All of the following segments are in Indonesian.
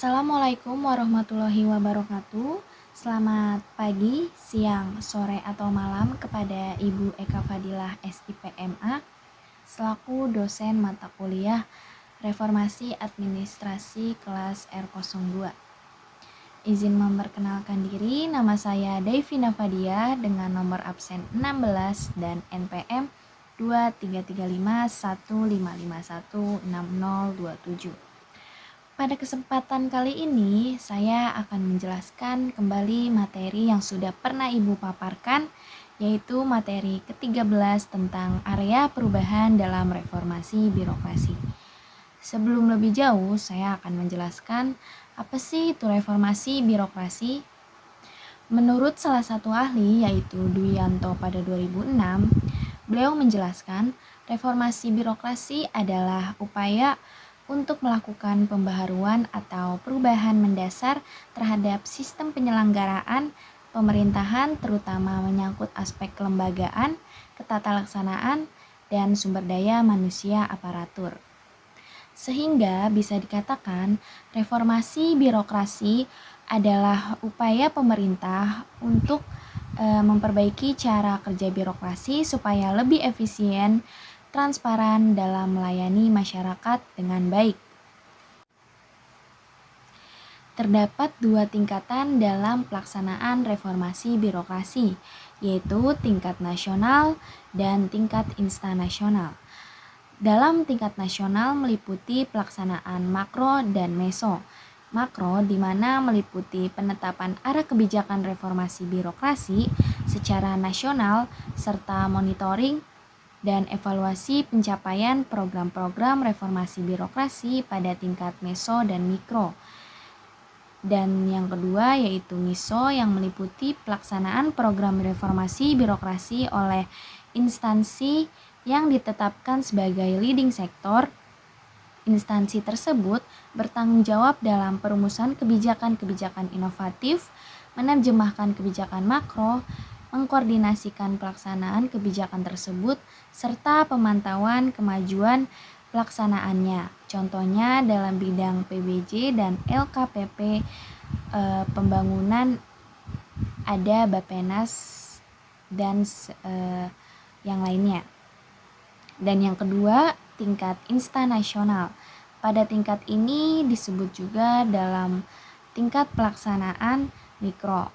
Assalamualaikum warahmatullahi wabarakatuh. Selamat pagi, siang, sore, atau malam kepada Ibu Eka Fadilah SIPMA selaku dosen mata kuliah Reformasi Administrasi kelas R02. Izin memperkenalkan diri, nama saya Devina Fadia dengan nomor absen 16 dan NPM 233515516027. Pada kesempatan kali ini, saya akan menjelaskan kembali materi yang sudah pernah Ibu paparkan, yaitu materi ke-13 tentang area perubahan dalam reformasi birokrasi. Sebelum lebih jauh, saya akan menjelaskan apa sih itu reformasi birokrasi. Menurut salah satu ahli, yaitu Dwi Yanto pada 2006, beliau menjelaskan reformasi birokrasi adalah upaya untuk melakukan pembaharuan atau perubahan mendasar terhadap sistem penyelenggaraan pemerintahan, terutama menyangkut aspek kelembagaan, ketatalaksanaan, dan sumber daya manusia aparatur. Sehingga bisa dikatakan reformasi birokrasi adalah upaya pemerintah untuk memperbaiki cara kerja birokrasi supaya lebih efisien, transparan dalam melayani masyarakat dengan baik. Terdapat dua tingkatan dalam pelaksanaan reformasi birokrasi, yaitu tingkat nasional dan tingkat instansional. Dalam tingkat nasional meliputi pelaksanaan makro dan meso. Makro di mana meliputi penetapan arah kebijakan reformasi birokrasi secara nasional serta monitoring dan evaluasi pencapaian program-program reformasi birokrasi pada tingkat meso dan mikro. Dan yang kedua yaitu MISO yang meliputi pelaksanaan program reformasi birokrasi oleh instansi yang ditetapkan sebagai leading sektor. Instansi tersebut bertanggung jawab dalam perumusan kebijakan-kebijakan inovatif, menerjemahkan kebijakan makro, mengkoordinasikan pelaksanaan kebijakan tersebut, serta pemantauan kemajuan pelaksanaannya. Contohnya dalam bidang PBJ dan LKPP pembangunan ada Bappenas dan yang lainnya. Dan yang kedua, tingkat instansional. Pada tingkat ini disebut juga dalam tingkat pelaksanaan mikro,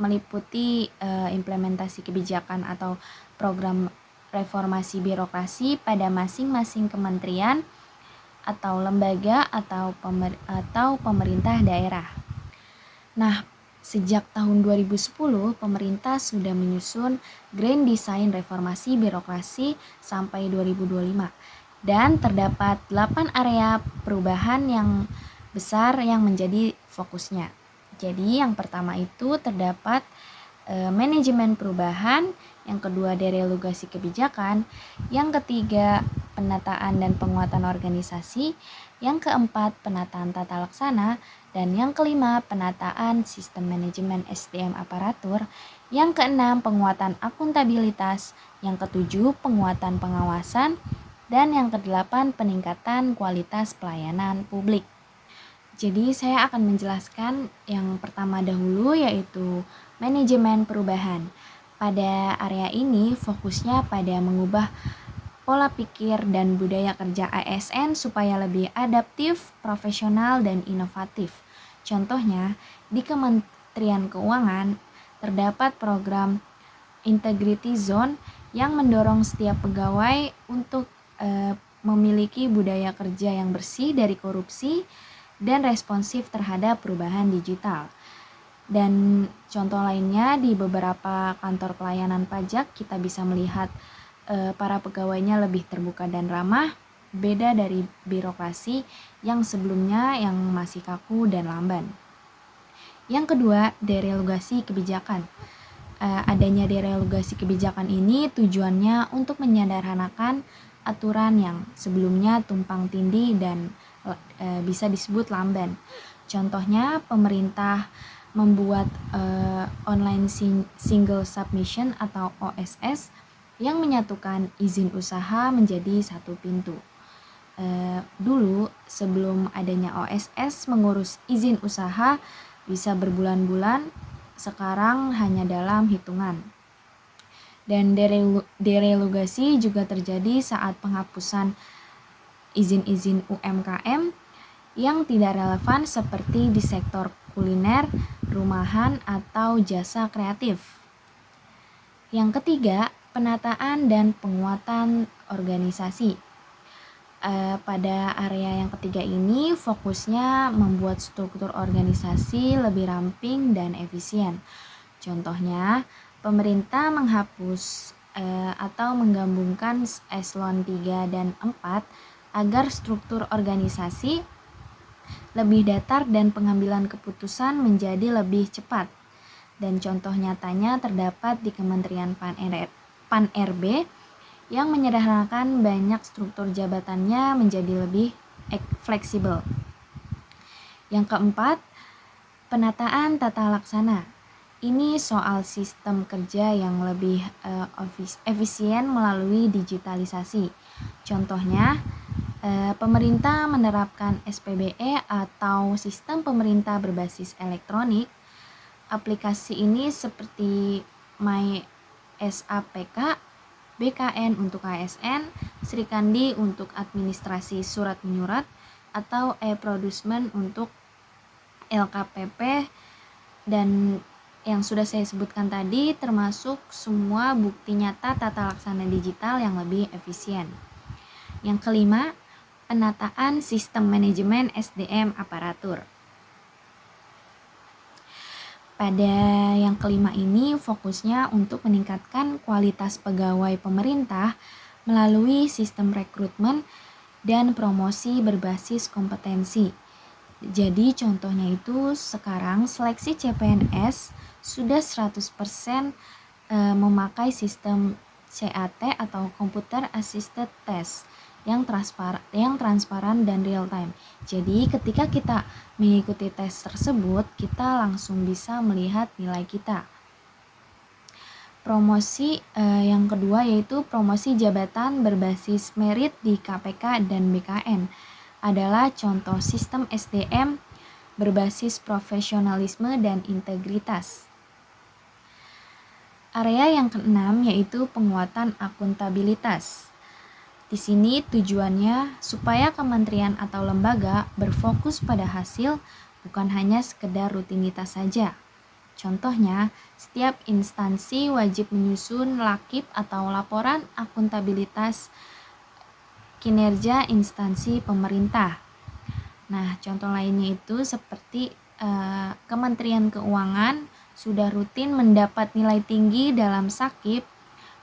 meliputi implementasi kebijakan atau program reformasi birokrasi pada masing-masing kementerian atau lembaga atau pemerintah daerah. Nah, sejak tahun 2010, pemerintah sudah menyusun Grand Design Reformasi Birokrasi sampai 2025 dan terdapat 8 area perubahan yang besar yang menjadi fokusnya. Jadi yang pertama itu terdapat manajemen perubahan, yang kedua deregulasi kebijakan, yang ketiga penataan dan penguatan organisasi, yang keempat penataan tata laksana, dan yang kelima penataan sistem manajemen SDM aparatur, yang keenam penguatan akuntabilitas, yang ketujuh penguatan pengawasan, dan yang kedelapan peningkatan kualitas pelayanan publik. Jadi saya akan menjelaskan yang pertama dahulu yaitu manajemen perubahan. Pada area ini fokusnya pada mengubah pola pikir dan budaya kerja ASN supaya lebih adaptif, profesional, dan inovatif. Contohnya, di Kementerian Keuangan terdapat program Integrity Zone yang mendorong setiap pegawai untuk memiliki budaya kerja yang bersih dari korupsi dan responsif terhadap perubahan digital. Dan contoh lainnya di beberapa kantor pelayanan pajak kita bisa melihat para pegawainya lebih terbuka dan ramah, beda dari birokrasi yang sebelumnya yang masih kaku dan lamban. Yang kedua, deregulasi kebijakan. Adanya deregulasi kebijakan ini tujuannya untuk menyederhanakan aturan yang sebelumnya tumpang tindih dan bisa disebut lamban. Contohnya pemerintah membuat online single submission atau OSS yang menyatukan izin usaha menjadi satu pintu. Dulu sebelum adanya OSS mengurus izin usaha bisa berbulan-bulan, sekarang hanya dalam hitungan. Dan derelogasi juga terjadi saat penghapusan izin-izin UMKM yang tidak relevan seperti di sektor kuliner, rumahan, atau jasa kreatif. Yang ketiga, penataan dan penguatan organisasi. Pada area yang ketiga ini fokusnya membuat struktur organisasi lebih ramping dan efisien. Contohnya, pemerintah menghapus atau menggabungkan eselon 3 dan 4 agar struktur organisasi lebih datar dan pengambilan keputusan menjadi lebih cepat. Dan contoh nyatanya terdapat di Kementerian Pan-RB yang menyederhanakan banyak struktur jabatannya menjadi lebih fleksibel. Yang keempat, penataan tata laksana. Ini soal sistem kerja yang lebih efisien melalui digitalisasi. Contohnya, pemerintah menerapkan SPBE atau sistem pemerintah berbasis elektronik. Aplikasi ini seperti MySAPK, BKN untuk ASN, Srikandi untuk administrasi surat menyurat, atau e-produsmen untuk LKPP, dan yang sudah saya sebutkan tadi termasuk semua bukti nyata tata laksana digital yang lebih efisien. Yang kelima, penataan sistem manajemen SDM aparatur. Pada yang kelima ini fokusnya untuk meningkatkan kualitas pegawai pemerintah melalui sistem rekrutmen dan promosi berbasis kompetensi. Jadi contohnya itu sekarang seleksi CPNS sudah 100% memakai sistem CAT atau Computer Assisted Test yang transparan dan real time. Jadi ketika kita mengikuti tes tersebut, kita langsung bisa melihat nilai kita. Promosi yang kedua yaitu promosi jabatan berbasis merit di KPK dan BKN adalah contoh sistem SDM berbasis profesionalisme dan integritas. Area yang keenam yaitu penguatan akuntabilitas. Di sini tujuannya supaya kementerian atau lembaga berfokus pada hasil, bukan hanya sekedar rutinitas saja. Contohnya, setiap instansi wajib menyusun lakip atau laporan akuntabilitas kinerja instansi pemerintah. Nah, contoh lainnya itu seperti Kementerian Keuangan sudah rutin mendapat nilai tinggi dalam sakip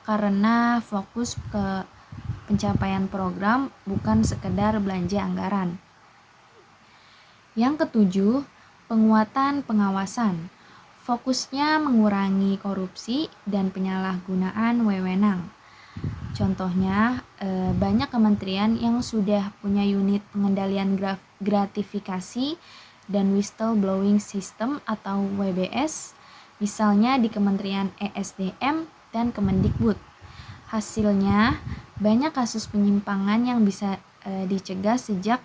karena fokus ke pencapaian program, bukan sekedar belanja anggaran. Yang ketujuh, penguatan pengawasan. Fokusnya mengurangi korupsi dan penyalahgunaan wewenang. Contohnya, banyak kementerian yang sudah punya unit pengendalian gratifikasi dan whistleblowing system atau WBS, misalnya di Kementerian ESDM dan Kemendikbud. Hasilnya, banyak kasus penyimpangan yang bisa dicegah sejak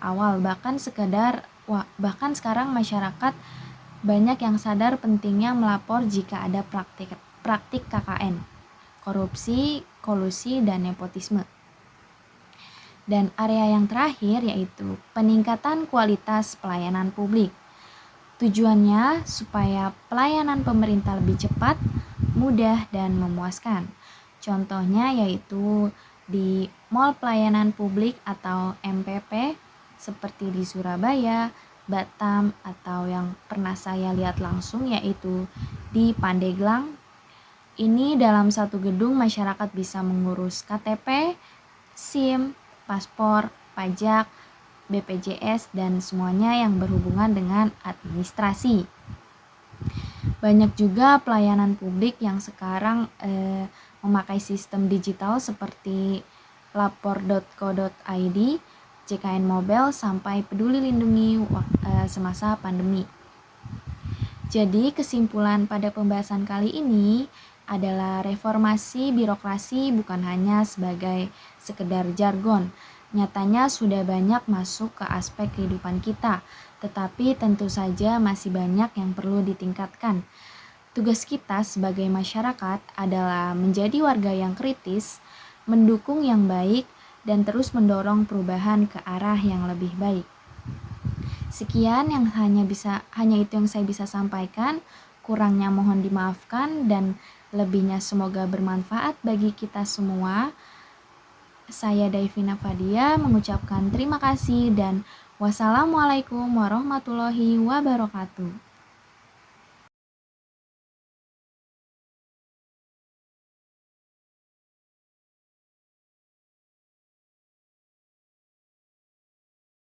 awal. Bahkan sekarang masyarakat banyak yang sadar pentingnya melapor jika ada praktik KKN, korupsi, kolusi, dan nepotisme. Dan area yang terakhir yaitu peningkatan kualitas pelayanan publik. Tujuannya supaya pelayanan pemerintah lebih cepat, mudah, dan memuaskan. Contohnya yaitu di Mall Pelayanan Publik atau MPP seperti di Surabaya, Batam, atau yang pernah saya lihat langsung yaitu di Pandeglang. Ini dalam satu gedung masyarakat bisa mengurus KTP, SIM, paspor, pajak, BPJS, dan semuanya yang berhubungan dengan administrasi. Banyak juga pelayanan publik yang sekarang memakai sistem digital seperti lapor.co.id, JKN Mobile, sampai Peduli Lindungi semasa pandemi. Jadi kesimpulan pada pembahasan kali ini adalah reformasi birokrasi bukan hanya sebagai sekedar jargon. Nyatanya sudah banyak masuk ke aspek kehidupan kita, tetapi tentu saja masih banyak yang perlu ditingkatkan. Tugas kita sebagai masyarakat adalah menjadi warga yang kritis, mendukung yang baik, dan terus mendorong perubahan ke arah yang lebih baik. Sekian yang hanya itu yang saya bisa sampaikan. Kurangnya mohon dimaafkan dan lebihnya semoga bermanfaat bagi kita semua. Saya Daivina Fadia mengucapkan terima kasih dan wassalamualaikum warahmatullahi wabarakatuh.